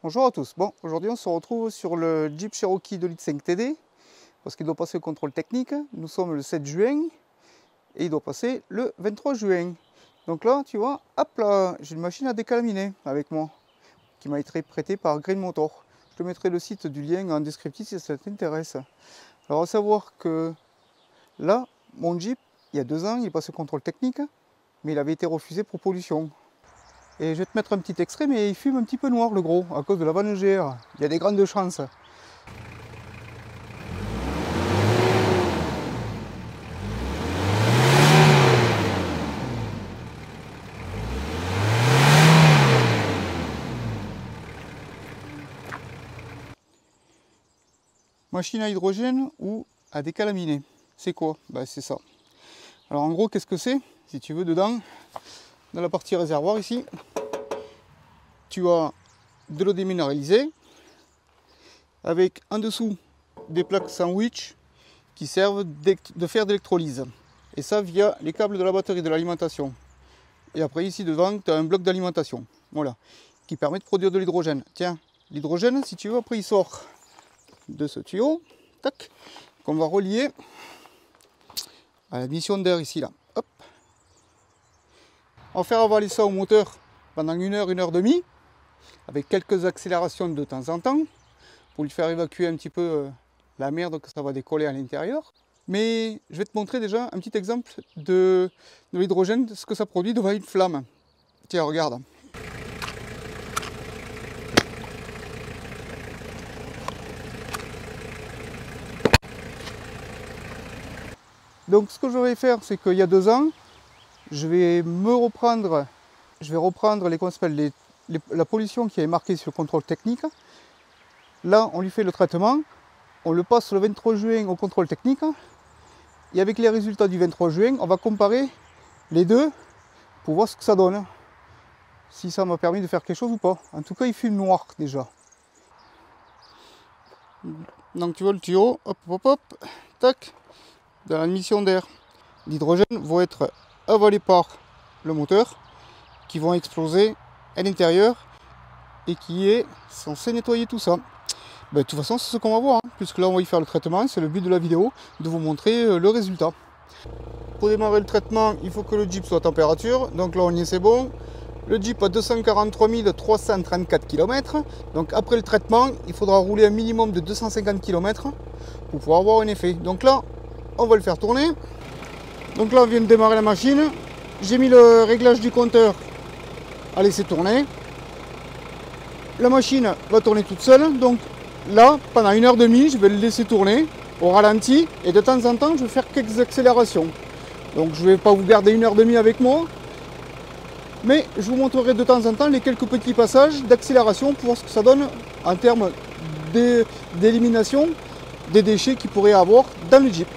Bonjour à tous. Bon, aujourd'hui on se retrouve sur le Jeep Cherokee 2 litres 5 TD parce qu'il doit passer le contrôle technique. Nous sommes le 7 juin et il doit passer le 23 juin. Donc là, tu vois, hop là, j'ai une machine à décalaminer avec moi qui m'a été prêtée par Green Motor. Je te mettrai le site du lien en descriptif si ça t'intéresse. Alors à savoir que là, mon Jeep, il y a 2 ans, il passe le contrôle technique, mais il avait été refusé pour pollution. Et je vais te mettre un petit extrait, mais il fume un petit peu noir le gros, à cause de la vanne GR. Il y a des grandes chances. Machine à hydrogène ou à décalaminer. C'est quoi? Ben, c'est ça. Alors en gros, qu'est-ce que c'est? Si tu veux, dedans, dans la partie réservoir ici, tu as de l'eau déminéralisée avec en dessous des plaques sandwich qui servent de faire d'électrolyse. Et ça via les câbles de la batterie de l'alimentation. Et après ici devant, tu as un bloc d'alimentation. Voilà. Qui permet de produire de l'hydrogène. Tiens, l'hydrogène, si tu veux, après il sort de ce tuyau, tac, qu'on va relier à la mission d'air ici là. Hop. On va faire avaler ça au moteur pendant 1 heure, 1 heure et demie, avec quelques accélérations de temps en temps, pour lui faire évacuer un petit peu la merde que ça va décoller à l'intérieur. Mais je vais te montrer déjà un petit exemple de l'hydrogène, ce que ça produit devant une flamme. Tiens, regarde. Donc ce que je vais faire, c'est qu'il y a 2 ans, je vais reprendre la pollution qui est marquée sur le contrôle technique. Là, on lui fait le traitement, on le passe le 23 juin au contrôle technique. Et avec les résultats du 23 juin, on va comparer les deux pour voir ce que ça donne. Si ça m'a permis de faire quelque chose ou pas. En tout cas, il fume noir déjà. Donc tu vois le tuyau, hop, hop, hop, tac, dans la mission d'air. L'hydrogène va être avalé par le moteur, qui vont exploser à l'intérieur et qui est censé nettoyer tout ça. Ben, de toute façon, c'est ce qu'on va voir, hein, puisque là on va y faire le traitement, c'est le but de la vidéo, de vous montrer le résultat. Pour démarrer le traitement, il faut que le Jeep soit à température, donc là on y est, c'est bon. Le Jeep a 243 334 km, donc après le traitement, il faudra rouler un minimum de 250 km pour pouvoir avoir un effet. Donc là, on va le faire tourner. Donc là, on vient de démarrer la machine. J'ai mis le réglage du compteur à laisser tourner. La machine va tourner toute seule, donc là, pendant 1 heure et demie, je vais le laisser tourner au ralenti et de temps en temps, je vais faire quelques accélérations. Donc je ne vais pas vous garder 1 heure et demie avec moi, mais je vous montrerai de temps en temps les quelques petits passages d'accélération pour voir ce que ça donne en termes d'élimination des déchets qu'il pourrait y avoir dans le Jeep.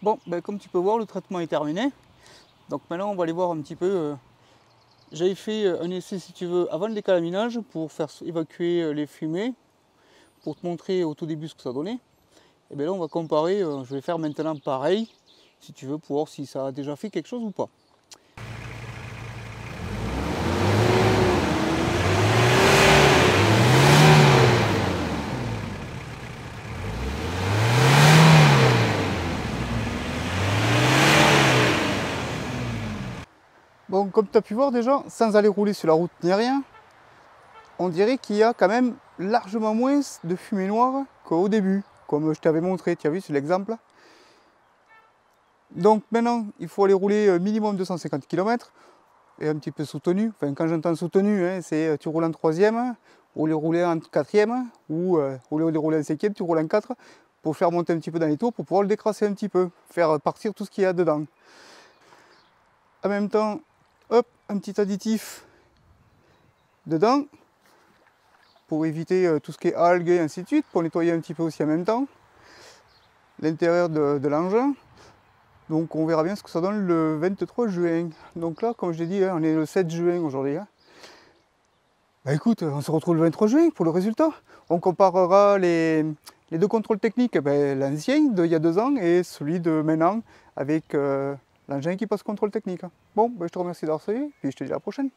Bon, ben, comme tu peux voir, le traitement est terminé. Donc maintenant, on va aller voir un petit peu. J'avais fait un essai, si tu veux, avant le décalaminage pour faire évacuer les fumées, pour te montrer au tout début ce que ça donnait. Et bien là, on va comparer. Je vais faire maintenant pareil, si tu veux, pour voir si ça a déjà fait quelque chose ou pas. Donc comme tu as pu voir déjà, sans aller rouler sur la route ni rien, on dirait qu'il y a quand même largement moins de fumée noire qu'au début, comme je t'avais montré, tu as vu sur l'exemple. Donc maintenant, il faut aller rouler minimum 250 km et un petit peu soutenu. Enfin, quand j'entends soutenu, hein, c'est tu roules en troisième, au lieu de rouler en quatrième, ou au lieu de rouler en cinquième, tu roules en 4 pour faire monter un petit peu dans les tours, pour pouvoir le décrasser un petit peu, faire partir tout ce qu'il y a dedans. En même temps, hop, un petit additif dedans, pour éviter tout ce qui est algues et ainsi de suite, pour nettoyer un petit peu aussi en même temps l'intérieur de l'engin. Donc on verra bien ce que ça donne le 23 juin. Donc là, comme je l'ai dit, hein, on est le 7 juin aujourd'hui. Hein. Bah écoute, on se retrouve le 23 juin pour le résultat. On comparera les deux contrôles techniques, ben, l'ancien d'il y a 2 ans et celui de maintenant avec l'engin qui passe contrôle technique. Bon, ben, je te remercie d'avoir suivi, puis je te dis à la prochaine.